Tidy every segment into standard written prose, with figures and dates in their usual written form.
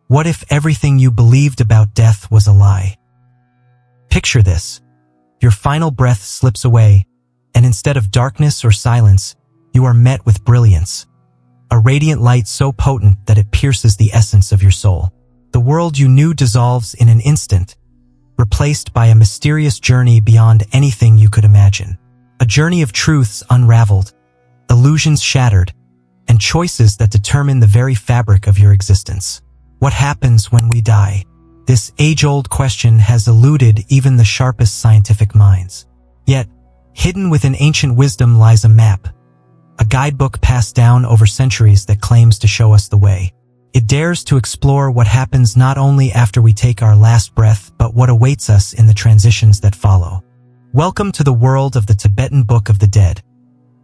What if everything you believed about death was a lie? Picture this. Your final breath slips away, and instead of darkness or silence, you are met with brilliance. A radiant light so potent that it pierces the essence of your soul. The world you knew dissolves in an instant, replaced by a mysterious journey beyond anything you could imagine. A journey of truths unraveled, illusions shattered, and choices that determine the very fabric of your existence. What happens when we die? This age-old question has eluded even the sharpest scientific minds. Yet, hidden within ancient wisdom lies a map, a guidebook passed down over centuries that claims to show us the way. It dares to explore what happens not only after we take our last breath, but what awaits us in the transitions that follow. Welcome to the world of the Tibetan Book of the Dead,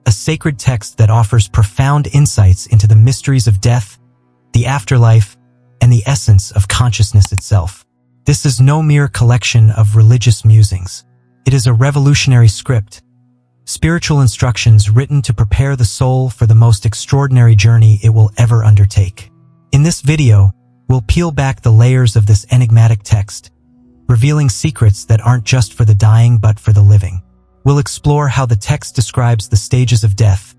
a sacred text that offers profound insights into the mysteries of death, the afterlife, and the essence of consciousness itself. This is no mere collection of religious musings. It is a revolutionary script, spiritual instructions written to prepare the soul for the most extraordinary journey it will ever undertake. In this video, we'll peel back the layers of this enigmatic text, revealing secrets that aren't just for the dying but for the living. We'll explore how the text describes the stages of death,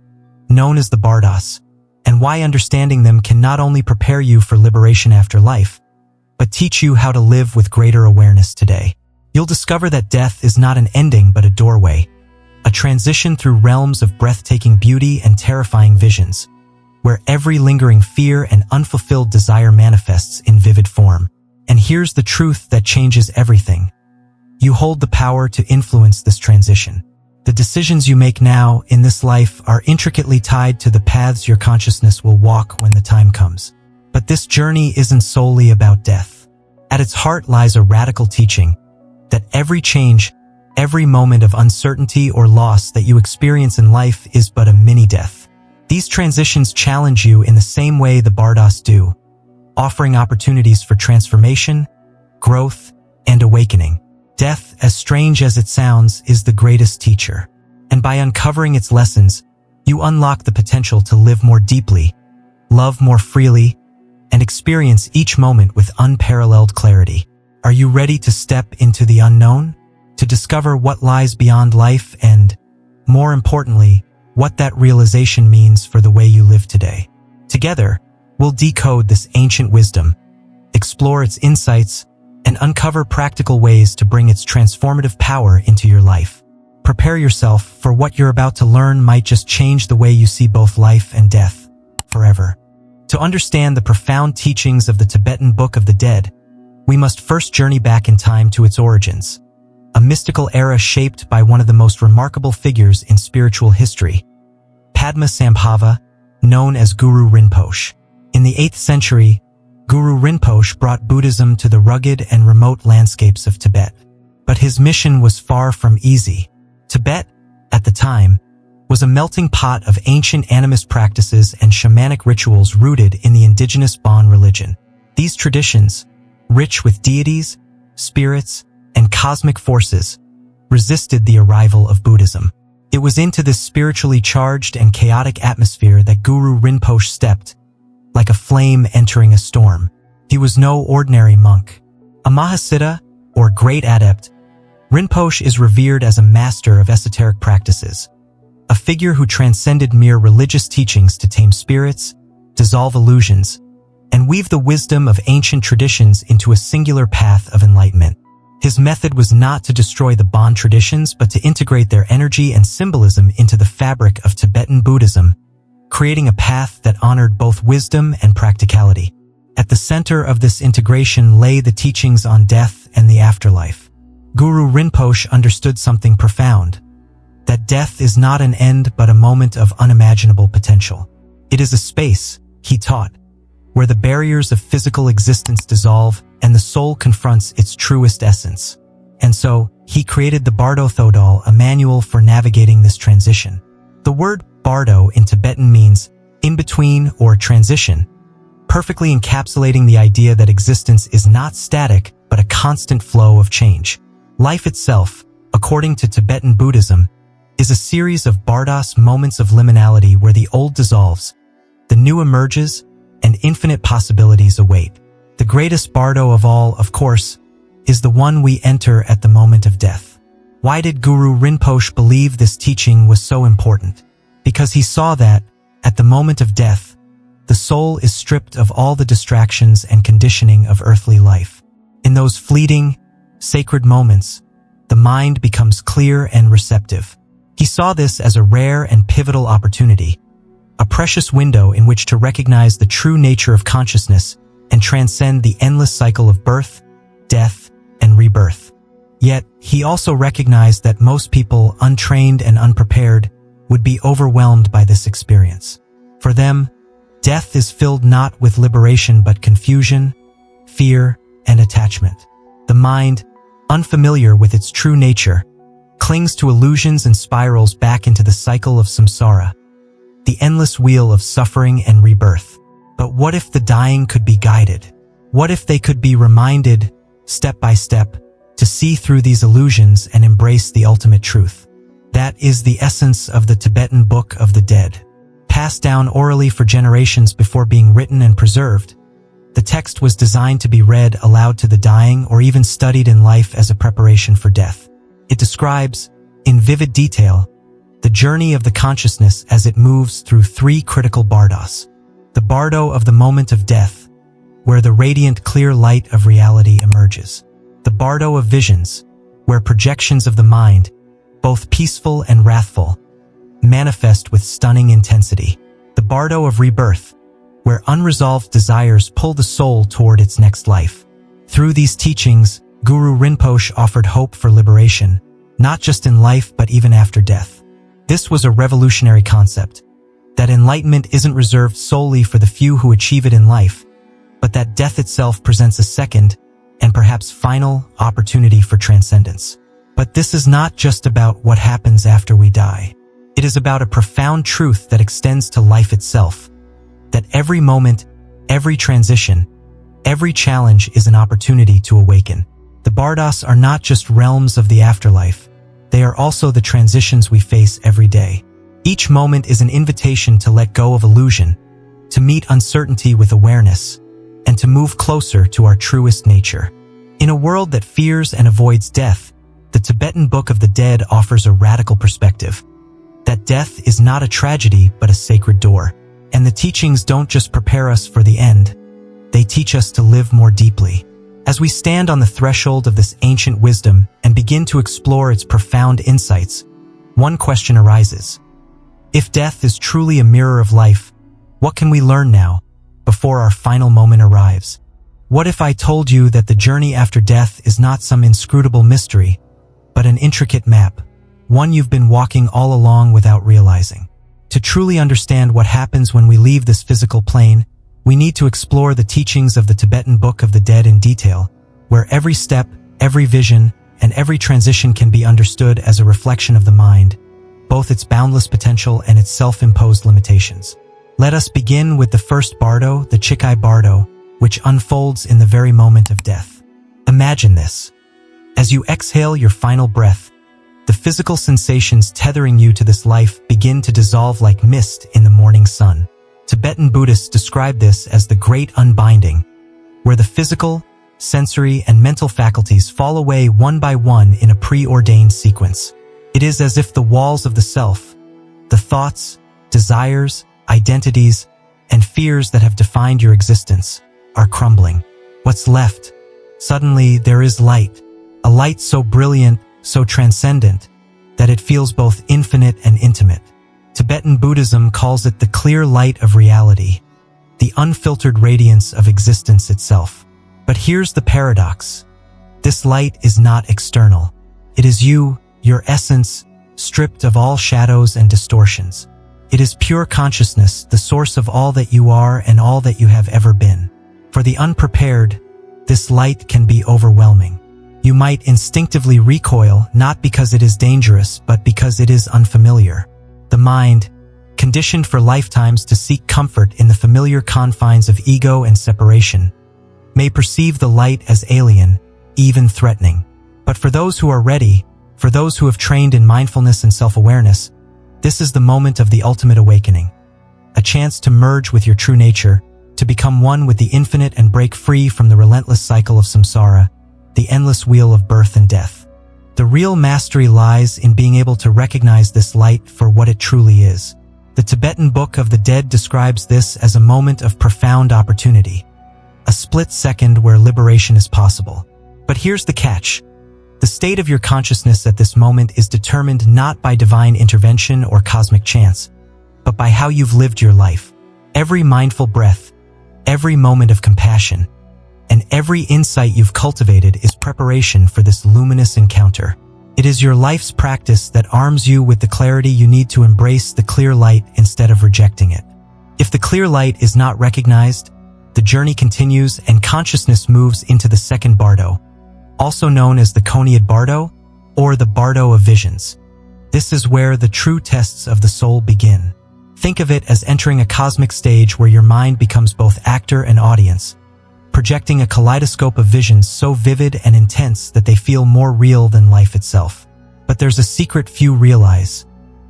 known as the bardos, and why understanding them can not only prepare you for liberation after life, but teach you how to live with greater awareness today. You'll discover that death is not an ending but a doorway, a transition through realms of breathtaking beauty and terrifying visions, where every lingering fear and unfulfilled desire manifests in vivid form. And here's the truth that changes everything. You hold the power to influence this transition. The decisions you make now in this life are intricately tied to the paths your consciousness will walk when the time comes. But this journey isn't solely about death. At its heart lies a radical teaching that every change, every moment of uncertainty or loss that you experience in life is but a mini-death. These transitions challenge you in the same way the bardos do, offering opportunities for transformation, growth, and awakening. Death, as strange as it sounds, is the greatest teacher. And by uncovering its lessons, you unlock the potential to live more deeply, love more freely, and experience each moment with unparalleled clarity. Are you ready to step into the unknown? To discover what lies beyond life and, more importantly, what that realization means for the way you live today? Together, we'll decode this ancient wisdom, explore its insights, and uncover practical ways to bring its transformative power into your life. Prepare yourself, for what you're about to learn might just change the way you see both life and death forever. To understand the profound teachings of the Tibetan Book of the Dead, we must first journey back in time to its origins, a mystical era shaped by one of the most remarkable figures in spiritual history, Padmasambhava, known as Guru Rinpoche. In the 8th century, Guru Rinpoche brought Buddhism to the rugged and remote landscapes of Tibet. But his mission was far from easy. Tibet, at the time, was a melting pot of ancient animist practices and shamanic rituals rooted in the indigenous Bon religion. These traditions, rich with deities, spirits, and cosmic forces, resisted the arrival of Buddhism. It was into this spiritually charged and chaotic atmosphere that Guru Rinpoche stepped, like a flame entering a storm. He was no ordinary monk. A Mahasiddha, or great adept, Rinpoche is revered as a master of esoteric practices, a figure who transcended mere religious teachings to tame spirits, dissolve illusions, and weave the wisdom of ancient traditions into a singular path of enlightenment. His method was not to destroy the Bon traditions but to integrate their energy and symbolism into the fabric of Tibetan Buddhism, creating a path that honored both wisdom and practicality. At the center of this integration lay the teachings on death and the afterlife. Guru Rinpoche understood something profound, that death is not an end but a moment of unimaginable potential. It is a space, he taught, where the barriers of physical existence dissolve and the soul confronts its truest essence. And so, he created the Bardo Thödol, a manual for navigating this transition. The word Bardo in Tibetan means in-between or transition, perfectly encapsulating the idea that existence is not static but a constant flow of change. Life itself, according to Tibetan Buddhism, is a series of bardos, moments of liminality where the old dissolves, the new emerges, and infinite possibilities await. The greatest bardo of all, of course, is the one we enter at the moment of death. Why did Guru Rinpoche believe this teaching was so important? Because he saw that, at the moment of death, the soul is stripped of all the distractions and conditioning of earthly life. In those fleeting, sacred moments, the mind becomes clear and receptive. He saw this as a rare and pivotal opportunity, a precious window in which to recognize the true nature of consciousness and transcend the endless cycle of birth, death, and rebirth. Yet, he also recognized that most people, untrained and unprepared, would be overwhelmed by this experience. For them, death is filled not with liberation but confusion, fear, and attachment. The mind, unfamiliar with its true nature, clings to illusions and spirals back into the cycle of samsara, the endless wheel of suffering and rebirth. But what if the dying could be guided? What if they could be reminded, step by step, to see through these illusions and embrace the ultimate truth? That is the essence of the Tibetan Book of the Dead. Passed down orally for generations before being written and preserved, the text was designed to be read aloud to the dying or even studied in life as a preparation for death. It describes, in vivid detail, the journey of the consciousness as it moves through three critical bardos. The bardo of the moment of death, where the radiant clear light of reality emerges. The bardo of visions, where projections of the mind, both peaceful and wrathful, manifest with stunning intensity. The bardo of rebirth, where unresolved desires pull the soul toward its next life. Through these teachings, Guru Rinpoche offered hope for liberation, not just in life but even after death. This was a revolutionary concept, that enlightenment isn't reserved solely for the few who achieve it in life, but that death itself presents a second, and perhaps final, opportunity for transcendence. But this is not just about what happens after we die. It is about a profound truth that extends to life itself, that every moment, every transition, every challenge is an opportunity to awaken. The bardos are not just realms of the afterlife, they are also the transitions we face every day. Each moment is an invitation to let go of illusion, to meet uncertainty with awareness, and to move closer to our truest nature. In a world that fears and avoids death, the Tibetan Book of the Dead offers a radical perspective, that death is not a tragedy but a sacred door. And the teachings don't just prepare us for the end, they teach us to live more deeply. As we stand on the threshold of this ancient wisdom and begin to explore its profound insights, one question arises. If death is truly a mirror of life, what can we learn now, before our final moment arrives? What if I told you that the journey after death is not some inscrutable mystery, but an intricate map, one you've been walking all along without realizing? To truly understand what happens when we leave this physical plane, we need to explore the teachings of the Tibetan Book of the Dead in detail, where every step, every vision, and every transition can be understood as a reflection of the mind, both its boundless potential and its self-imposed limitations. Let us begin with the first bardo, the Chikhai bardo, which unfolds in the very moment of death. Imagine this. As you exhale your final breath, the physical sensations tethering you to this life begin to dissolve like mist in the morning sun. Tibetan Buddhists describe this as the great unbinding, where the physical, sensory, and mental faculties fall away one by one in a preordained sequence. It is as if the walls of the self, the thoughts, desires, identities, and fears that have defined your existence, are crumbling. What's left? Suddenly there is light, a light so brilliant, so transcendent, that it feels both infinite and intimate. Tibetan Buddhism calls it the clear light of reality, the unfiltered radiance of existence itself. But here's the paradox. This light is not external. It is you, your essence, stripped of all shadows and distortions. It is pure consciousness, the source of all that you are and all that you have ever been. For the unprepared, this light can be overwhelming. You might instinctively recoil, not because it is dangerous, but because it is unfamiliar. The mind, conditioned for lifetimes to seek comfort in the familiar confines of ego and separation, may perceive the light as alien, even threatening. But for those who are ready, for those who have trained in mindfulness and self-awareness, this is the moment of the ultimate awakening. A chance to merge with your true nature, to become one with the infinite and break free from the relentless cycle of samsara, the endless wheel of birth and death. The real mastery lies in being able to recognize this light for what it truly is. The Tibetan Book of the Dead describes this as a moment of profound opportunity, a split second where liberation is possible. But here's the catch. The state of your consciousness at this moment is determined not by divine intervention or cosmic chance, but by how you've lived your life. Every mindful breath, every moment of compassion, and every insight you've cultivated is preparation for this luminous encounter. It is your life's practice that arms you with the clarity you need to embrace the clear light instead of rejecting it. If the clear light is not recognized, the journey continues and consciousness moves into the second bardo, also known as the Chönyid bardo or the bardo of visions. This is where the true tests of the soul begin. Think of it as entering a cosmic stage where your mind becomes both actor and audience, projecting a kaleidoscope of visions so vivid and intense that they feel more real than life itself. But there's a secret few realize.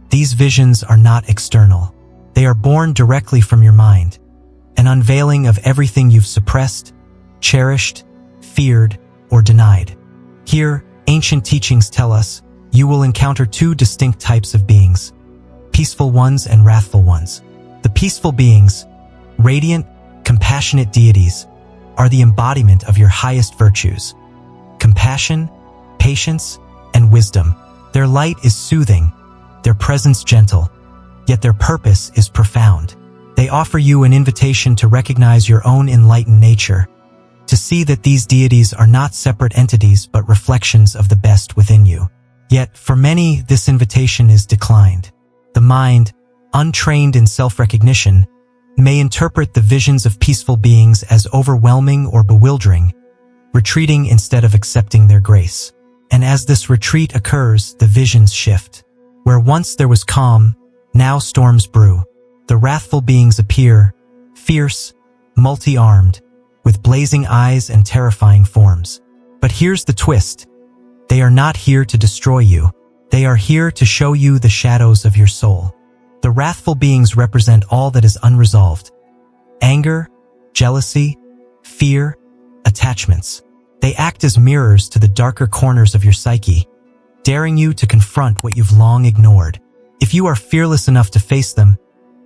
These visions are not external. They are born directly from your mind, an unveiling of everything you've suppressed, cherished, feared, or denied. Here, ancient teachings tell us, you will encounter two distinct types of beings, peaceful ones and wrathful ones. The peaceful beings, radiant, compassionate deities, are the embodiment of your highest virtues: compassion, patience, and wisdom. Their light is soothing, their presence gentle, yet their purpose is profound. They offer you an invitation to recognize your own enlightened nature, to see that these deities are not separate entities but reflections of the best within you. Yet, for many, this invitation is declined. The mind, untrained in self-recognition, may interpret the visions of peaceful beings as overwhelming or bewildering, retreating instead of accepting their grace. And as this retreat occurs, the visions shift. Where once there was calm, now storms brew. The wrathful beings appear, fierce, multi-armed, with blazing eyes and terrifying forms. But here's the twist. They are not here to destroy you. They are here to show you the shadows of your soul. The wrathful beings represent all that is unresolved: anger, jealousy, fear, attachments. They act as mirrors to the darker corners of your psyche, daring you to confront what you've long ignored. If you are fearless enough to face them,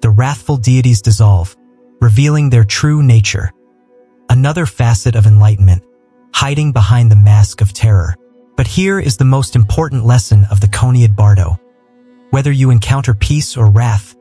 the wrathful deities dissolve, revealing their true nature. Another facet of enlightenment, hiding behind the mask of terror. But here is the most important lesson of the Chönyid bardo. Whether you encounter peace or wrath,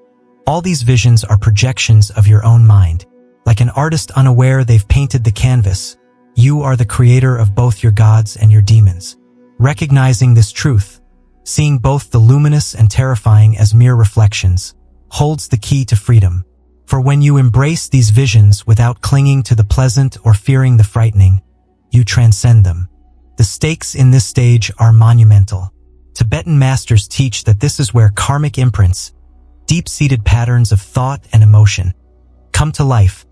all these visions are projections of your own mind. Like an artist unaware they've painted the canvas, you are the creator of both your gods and your demons. Recognizing this truth, seeing both the luminous and terrifying as mere reflections, holds the key to freedom. For when you embrace these visions without clinging to the pleasant or fearing the frightening, you transcend them. The stakes in this stage are monumental. Tibetan masters teach that this is where karmic imprints, deep-seated patterns of thought and emotion, come to life,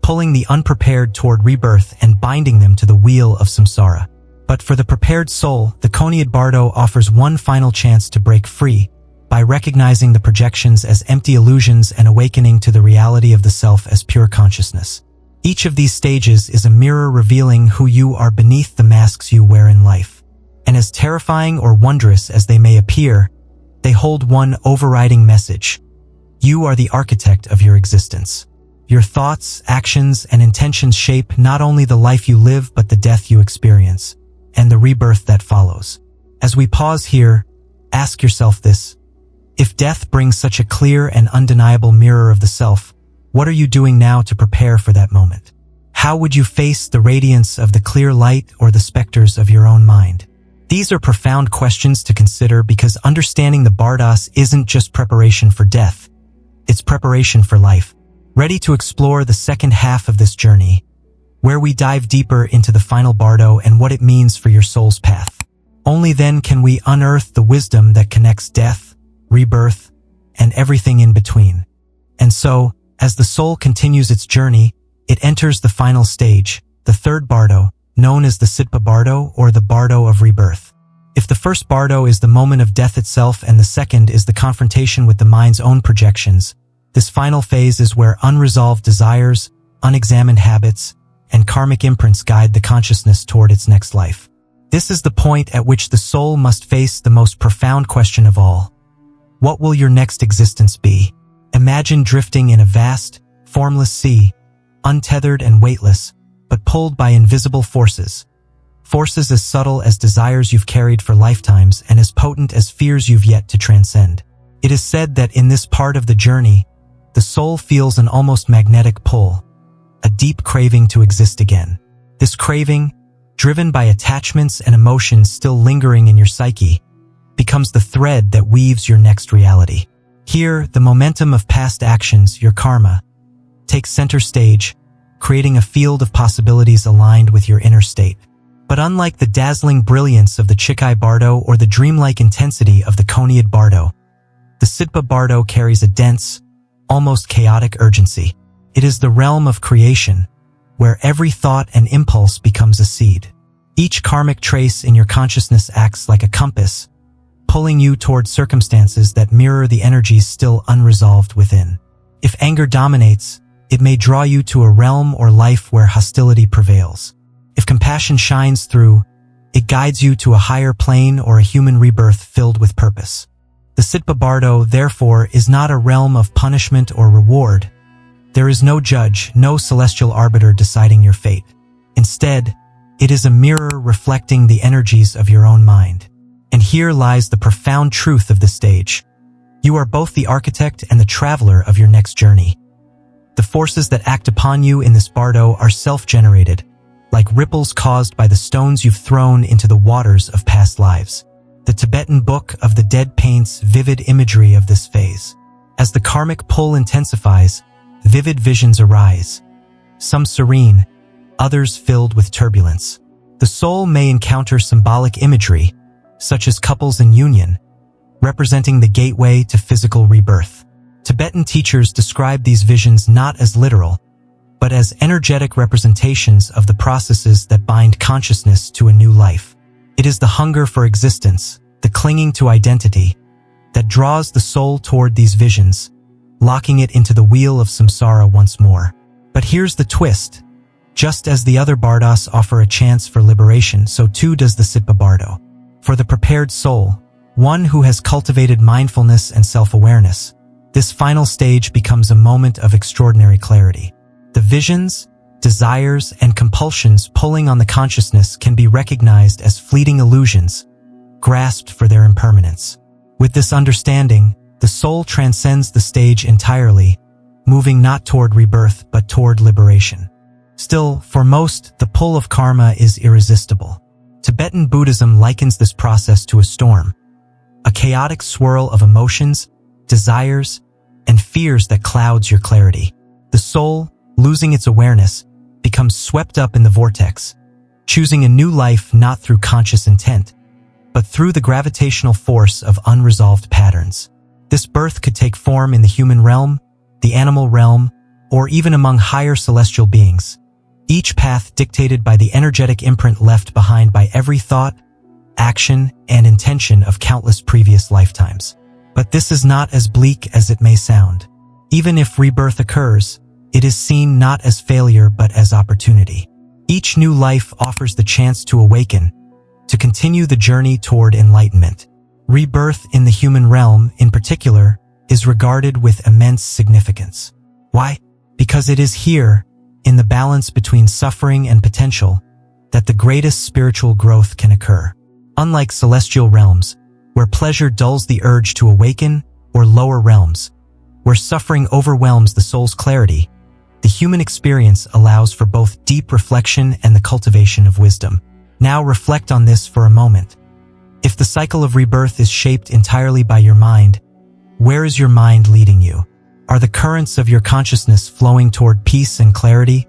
pulling the unprepared toward rebirth and binding them to the wheel of samsara. But for the prepared soul, the Chönyid bardo offers one final chance to break free by recognizing the projections as empty illusions and awakening to the reality of the self as pure consciousness. Each of these stages is a mirror revealing who you are beneath the masks you wear in life. And as terrifying or wondrous as they may appear, they hold one overriding message. You are the architect of your existence. Your thoughts, actions, and intentions shape not only the life you live but the death you experience, and the rebirth that follows. As we pause here, ask yourself this. If death brings such a clear and undeniable mirror of the self, what are you doing now to prepare for that moment? How would you face the radiance of the clear light or the specters of your own mind? These are profound questions to consider because understanding the bardos isn't just preparation for death, it's preparation for life. Ready to explore the second half of this journey, where we dive deeper into the final bardo and what it means for your soul's path. Only then can we unearth the wisdom that connects death, rebirth, and everything in between. And so, as the soul continues its journey, it enters the final stage, the third bardo, known as the Sidpa bardo or the bardo of rebirth. If the first bardo is the moment of death itself and the second is the confrontation with the mind's own projections, this final phase is where unresolved desires, unexamined habits, and karmic imprints guide the consciousness toward its next life. This is the point at which the soul must face the most profound question of all. What will your next existence be? Imagine drifting in a vast, formless sea, untethered and weightless, but pulled by invisible forces. Forces as subtle as desires you've carried for lifetimes and as potent as fears you've yet to transcend. It is said that in this part of the journey, the soul feels an almost magnetic pull, a deep craving to exist again. This craving, driven by attachments and emotions still lingering in your psyche, becomes the thread that weaves your next reality. Here, the momentum of past actions, your karma, takes center stage, creating a field of possibilities aligned with your inner state. But unlike the dazzling brilliance of the Chikhai Bardo or the dreamlike intensity of the Chönyid Bardo, the Sidpa Bardo carries a dense, almost chaotic urgency. It is the realm of creation, where every thought and impulse becomes a seed. Each karmic trace in your consciousness acts like a compass, pulling you toward circumstances that mirror the energies still unresolved within. If anger dominates, it may draw you to a realm or life where hostility prevails. If compassion shines through, it guides you to a higher plane or a human rebirth filled with purpose. The Sidpa Bardo, therefore, is not a realm of punishment or reward. There is no judge, no celestial arbiter deciding your fate. Instead, it is a mirror reflecting the energies of your own mind. And here lies the profound truth of the stage. You are both the architect and the traveler of your next journey. The forces that act upon you in this bardo are self-generated, like ripples caused by the stones you've thrown into the waters of past lives. The Tibetan Book of the Dead paints vivid imagery of this phase. As the karmic pull intensifies, vivid visions arise, some serene, others filled with turbulence. The soul may encounter symbolic imagery, such as couples in union, representing the gateway to physical rebirth. Tibetan teachers describe these visions not as literal, but as energetic representations of the processes that bind consciousness to a new life. It is the hunger for existence, the clinging to identity, that draws the soul toward these visions, locking it into the wheel of samsara once more. But here's the twist. Just as the other bardos offer a chance for liberation, so too does the Sidpa Bardo. For the prepared soul, one who has cultivated mindfulness and self-awareness, this final stage becomes a moment of extraordinary clarity. The visions, desires, and compulsions pulling on the consciousness can be recognized as fleeting illusions, grasped for their impermanence. With this understanding, the soul transcends the stage entirely, moving not toward rebirth but toward liberation. Still, for most, the pull of karma is irresistible. Tibetan Buddhism likens this process to a storm, a chaotic swirl of emotions, desires, and fears that clouds your clarity. The soul, losing its awareness, becomes swept up in the vortex, choosing a new life not through conscious intent, but through the gravitational force of unresolved patterns. This birth could take form in the human realm, the animal realm, or even among higher celestial beings, each path dictated by the energetic imprint left behind by every thought, action, and intention of countless previous lifetimes. But this is not as bleak as it may sound. Even if rebirth occurs, it is seen not as failure but as opportunity. Each new life offers the chance to awaken, to continue the journey toward enlightenment. Rebirth in the human realm, in particular, is regarded with immense significance. Why? Because it is here, in the balance between suffering and potential, that the greatest spiritual growth can occur. Unlike celestial realms, where pleasure dulls the urge to awaken, or lower realms, where suffering overwhelms the soul's clarity, the human experience allows for both deep reflection and the cultivation of wisdom. Now reflect on this for a moment. If the cycle of rebirth is shaped entirely by your mind, where is your mind leading you? Are the currents of your consciousness flowing toward peace and clarity,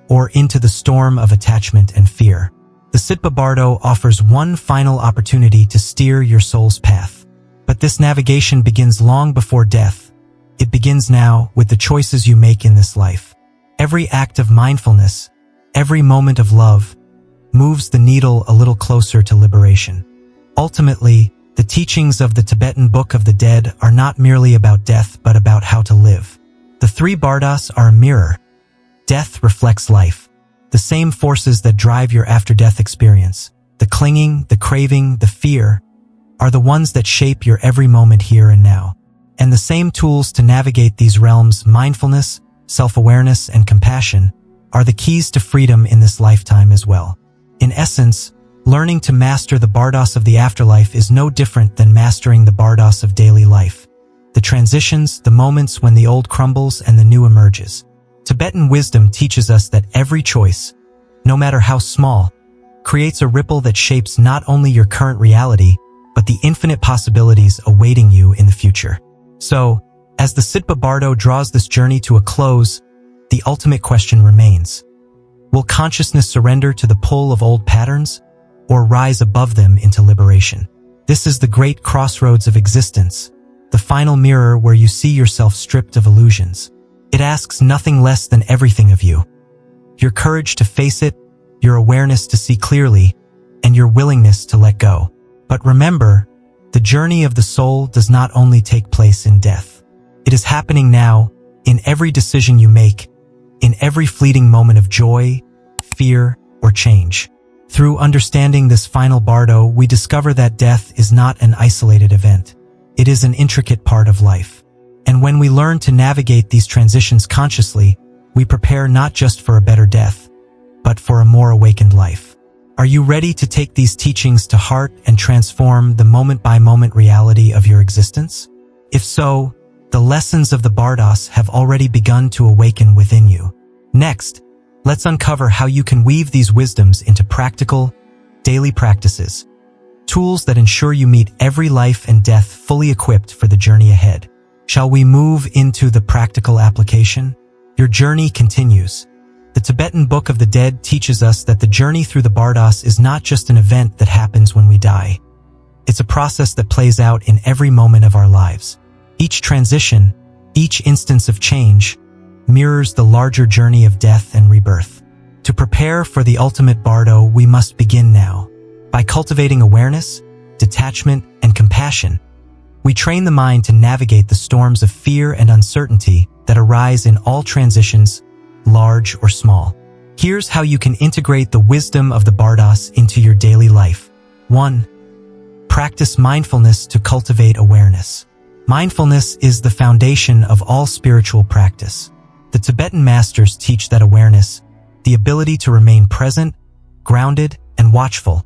or into the storm of attachment and fear? The Sidpa Bardo offers one final opportunity to steer your soul's path. But this navigation begins long before death. It begins now with the choices you make in this life. Every act of mindfulness, every moment of love, moves the needle a little closer to liberation. Ultimately, the teachings of the Tibetan Book of the Dead are not merely about death but about how to live. The three bardos are a mirror, Death reflects life. The same forces that drive your after-death experience, the clinging, the craving, the fear, are the ones that shape your every moment here and now. And the same tools to navigate these realms, mindfulness, self-awareness, and compassion, are the keys to freedom in this lifetime as well. In essence, learning to master the bardos of the afterlife is no different than mastering the bardos of daily life. The transitions, the moments when the old crumbles and the new emerges. Tibetan wisdom teaches us that every choice, no matter how small, creates a ripple that shapes not only your current reality, but the infinite possibilities awaiting you in the future. So, as the Sidpa Bardo draws this journey to a close, the ultimate question remains. Will consciousness surrender to the pull of old patterns, or rise above them into liberation? This is the great crossroads of existence, the final mirror where you see yourself stripped of illusions. It asks nothing less than everything of you. Your courage to face it, your awareness to see clearly, and your willingness to let go. But remember, the journey of the soul does not only take place in death. It is happening now, in every decision you make, in every fleeting moment of joy, fear, or change. Through understanding this final bardo, we discover that death is not an isolated event. It is an intricate part of life. And when we learn to navigate these transitions consciously, we prepare not just for a better death, but for a more awakened life. Are you ready to take these teachings to heart and transform the moment-by-moment reality of your existence? If so, the lessons of the bardos have already begun to awaken within you. Next, let's uncover how you can weave these wisdoms into practical, daily practices, tools that ensure you meet every life and death fully equipped for the journey ahead. Shall we move into the practical application? Your journey continues. The Tibetan Book of the Dead teaches us that the journey through the bardos is not just an event that happens when we die. It's a process that plays out in every moment of our lives. Each transition, each instance of change, mirrors the larger journey of death and rebirth. To prepare for the ultimate bardo, we must begin now. By cultivating awareness, detachment, and compassion, we train the mind to navigate the storms of fear and uncertainty that arise in all transitions, large or small. Here's how you can integrate the wisdom of the bardos into your daily life. 1. Practice mindfulness to cultivate awareness. Mindfulness is the foundation of all spiritual practice. The Tibetan masters teach that awareness, the ability to remain present, grounded, and watchful,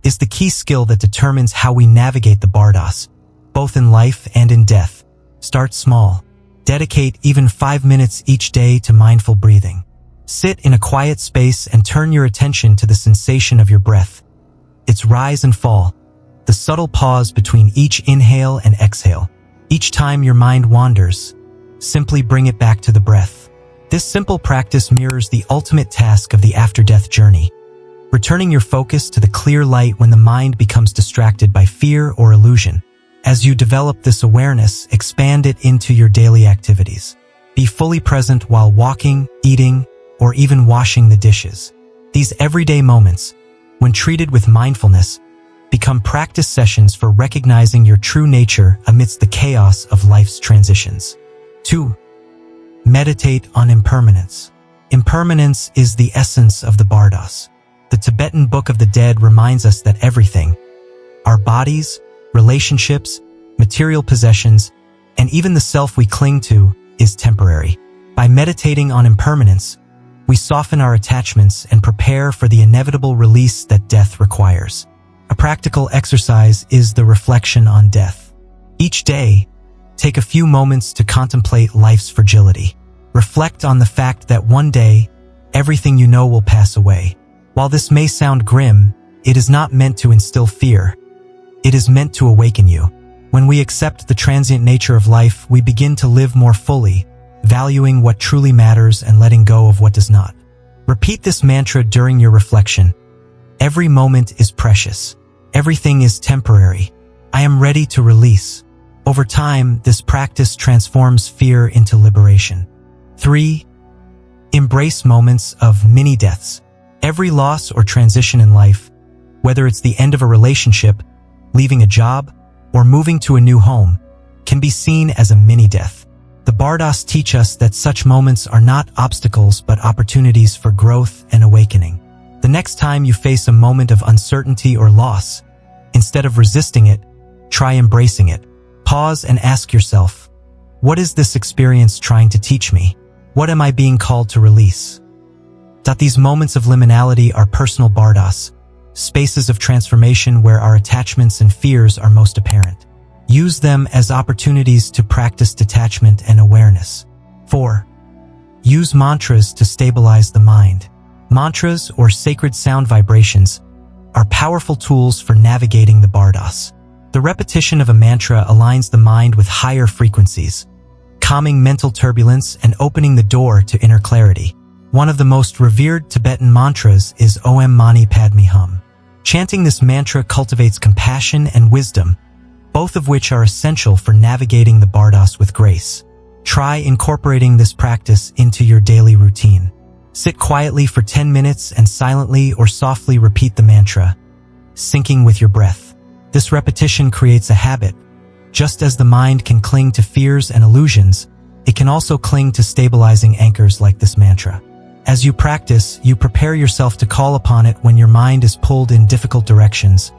is the key skill that determines how we navigate the bardos, both in life and in death. Start small. Dedicate even 5 minutes each day to mindful breathing. Sit in a quiet space and turn your attention to the sensation of your breath, its rise and fall, the subtle pause between each inhale and exhale. Each time your mind wanders, simply bring it back to the breath. This simple practice mirrors the ultimate task of the after-death journey, returning your focus to the clear light when the mind becomes distracted by fear or illusion. As you develop this awareness, expand it into your daily activities. Be fully present while walking, eating, or even washing the dishes. These everyday moments, when treated with mindfulness, become practice sessions for recognizing your true nature amidst the chaos of life's transitions. 2. Meditate on impermanence. Impermanence is the essence of the bardos. The Tibetan Book of the Dead reminds us that everything, our bodies, relationships, material possessions, and even the self we cling to, is temporary. By meditating on impermanence, we soften our attachments and prepare for the inevitable release that death requires. A practical exercise is the reflection on death. Each day, take a few moments to contemplate life's fragility. Reflect on the fact that one day, everything you know will pass away. While this may sound grim, it is not meant to instill fear. It is meant to awaken you. When we accept the transient nature of life, we begin to live more fully, valuing what truly matters and letting go of what does not. Repeat this mantra during your reflection. Every moment is precious. Everything is temporary. I am ready to release. Over time, this practice transforms fear into liberation. 3. Embrace moments of mini-deaths. Every loss or transition in life, whether it's the end of a relationship, leaving a job, or moving to a new home, can be seen as a mini-death. The bardos teach us that such moments are not obstacles but opportunities for growth and awakening. The next time you face a moment of uncertainty or loss, instead of resisting it, try embracing it. Pause and ask yourself, what is this experience trying to teach me? What am I being called to release? These moments of liminality are personal bardos, spaces of transformation where our attachments and fears are most apparent. Use them as opportunities to practice detachment and awareness. 4. Use mantras to stabilize the mind. Mantras, or sacred sound vibrations, are powerful tools for navigating the bardos. The repetition of a mantra aligns the mind with higher frequencies, calming mental turbulence and opening the door to inner clarity. One of the most revered Tibetan mantras is Om Mani Padme Hum. Chanting this mantra cultivates compassion and wisdom, both of which are essential for navigating the bardos with grace. Try incorporating this practice into your daily routine. Sit quietly for 10 minutes and silently or softly repeat the mantra, syncing with your breath. This repetition creates a habit. Just as the mind can cling to fears and illusions, it can also cling to stabilizing anchors like this mantra. As you practice, you prepare yourself to call upon it when your mind is pulled in difficult directions,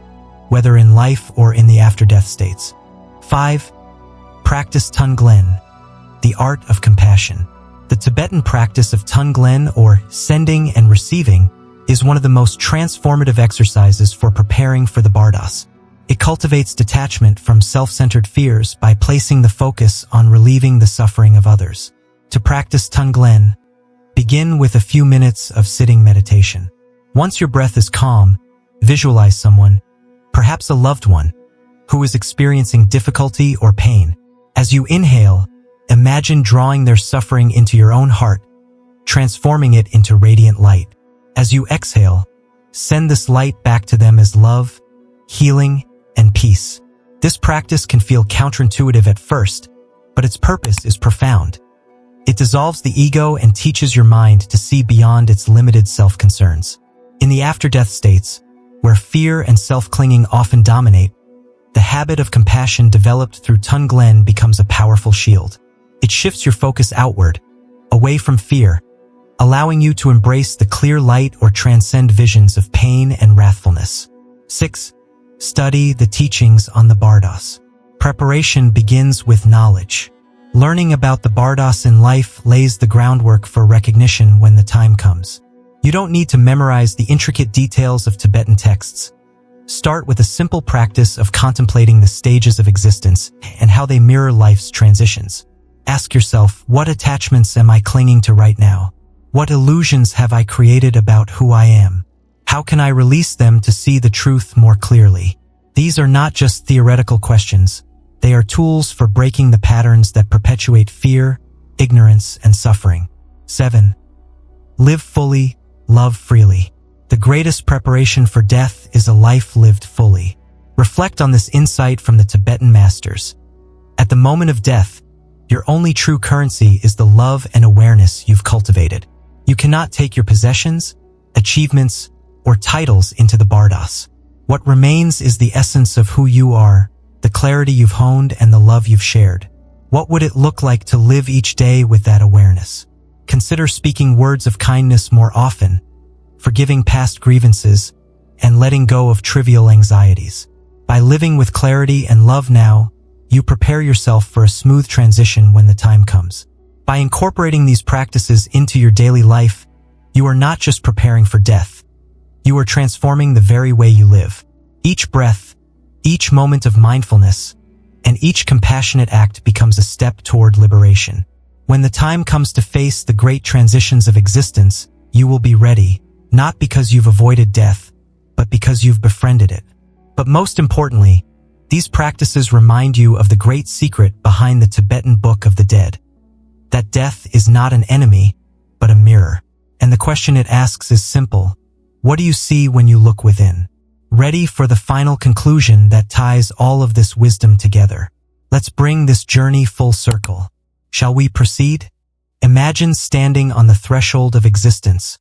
whether in life or in the after-death states. 5. Practice Tonglen, the art of compassion. The Tibetan practice of Tonglen, or sending and receiving, is one of the most transformative exercises for preparing for the bardos. It cultivates detachment from self-centered fears by placing the focus on relieving the suffering of others. To practice Tonglen, begin with a few minutes of sitting meditation. Once your breath is calm, visualize someone, perhaps a loved one, who is experiencing difficulty or pain. As you inhale, imagine drawing their suffering into your own heart, transforming it into radiant light. As you exhale, send this light back to them as love, healing, and peace. This practice can feel counterintuitive at first, but its purpose is profound. It dissolves the ego and teaches your mind to see beyond its limited self-concerns. In the after-death states, where fear and self-clinging often dominate, the habit of compassion developed through Tonglen becomes a powerful shield. It shifts your focus outward, away from fear, allowing you to embrace the clear light or transcend visions of pain and wrathfulness. 6. Study the teachings on the bardos. Preparation begins with knowledge. Learning about the bardos in life lays the groundwork for recognition when the time comes. You don't need to memorize the intricate details of Tibetan texts. Start with a simple practice of contemplating the stages of existence and how they mirror life's transitions. Ask yourself, what attachments am I clinging to right now? What illusions have I created about who I am? How can I release them to see the truth more clearly? These are not just theoretical questions. They are tools for breaking the patterns that perpetuate fear, ignorance, and suffering. 7. Live fully, love freely. The greatest preparation for death is a life lived fully. Reflect on this insight from the Tibetan masters. At the moment of death, your only true currency is the love and awareness you've cultivated. You cannot take your possessions, achievements, or titles into the bardos. What remains is the essence of who you are, the clarity you've honed, and the love you've shared. What would it look like to live each day with that awareness? Consider speaking words of kindness more often, forgiving past grievances, and letting go of trivial anxieties. By living with clarity and love now, you prepare yourself for a smooth transition when the time comes. By incorporating these practices into your daily life, you are not just preparing for death. You are transforming the very way you live. Each breath, each moment of mindfulness, and each compassionate act becomes a step toward liberation. When the time comes to face the great transitions of existence, you will be ready, not because you've avoided death, but because you've befriended it. But most importantly, these practices remind you of the great secret behind the Tibetan Book of the Dead. That death is not an enemy, but a mirror. And the question it asks is simple. What do you see when you look within? Ready for the final conclusion that ties all of this wisdom together? Let's bring this journey full circle. Shall we proceed? Imagine standing on the threshold of existence,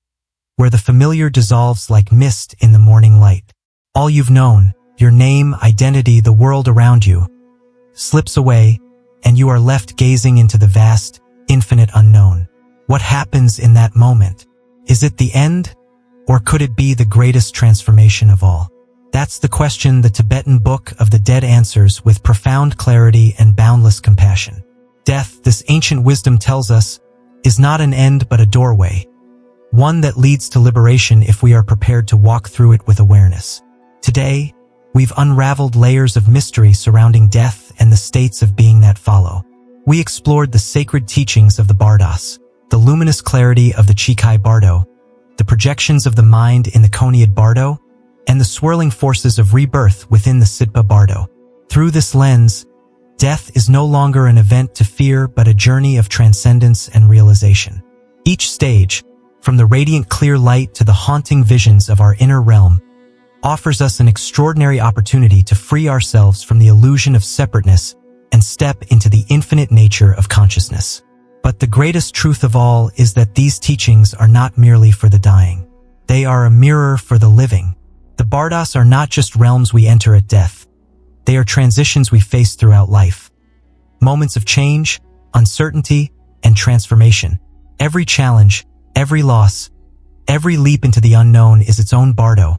where the familiar dissolves like mist in the morning light. All you've known, your name, identity, the world around you, slips away, and you are left gazing into the vast, infinite unknown. What happens in that moment? Is it the end? Or could it be the greatest transformation of all? That's the question the Tibetan Book of the Dead answers with profound clarity and boundless compassion. Death, this ancient wisdom tells us, is not an end but a doorway, one that leads to liberation if we are prepared to walk through it with awareness. Today, we've unraveled layers of mystery surrounding death and the states of being that follow. We explored the sacred teachings of the bardos, the luminous clarity of the Chikhai Bardo, the projections of the mind in the Chönyid Bardo, and the swirling forces of rebirth within the Sidpa Bardo. Through this lens, death is no longer an event to fear but a journey of transcendence and realization. Each stage, from the radiant clear light to the haunting visions of our inner realm, offers us an extraordinary opportunity to free ourselves from the illusion of separateness and step into the infinite nature of consciousness. But the greatest truth of all is that these teachings are not merely for the dying. They are a mirror for the living. The bardos are not just realms we enter at death. They are transitions we face throughout life. Moments of change, uncertainty, and transformation. Every challenge, every loss, every leap into the unknown is its own bardo,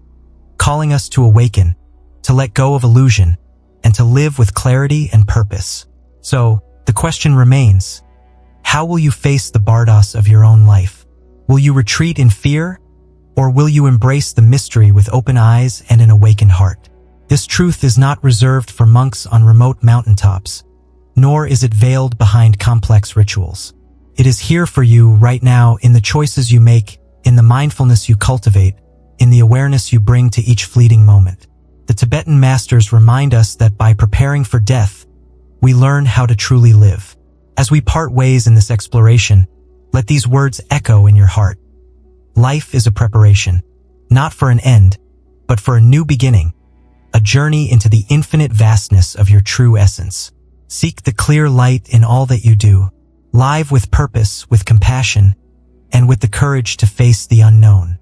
calling us to awaken, to let go of illusion, and to live with clarity and purpose. So, the question remains, how will you face the bardos of your own life? Will you retreat in fear, or will you embrace the mystery with open eyes and an awakened heart? This truth is not reserved for monks on remote mountaintops, nor is it veiled behind complex rituals. It is here for you right now in the choices you make, in the mindfulness you cultivate, in the awareness you bring to each fleeting moment. The Tibetan masters remind us that by preparing for death, we learn how to truly live. As we part ways in this exploration, let these words echo in your heart. Life is a preparation, not for an end, but for a new beginning, a journey into the infinite vastness of your true essence. Seek the clear light in all that you do. Live with purpose, with compassion, and with the courage to face the unknown.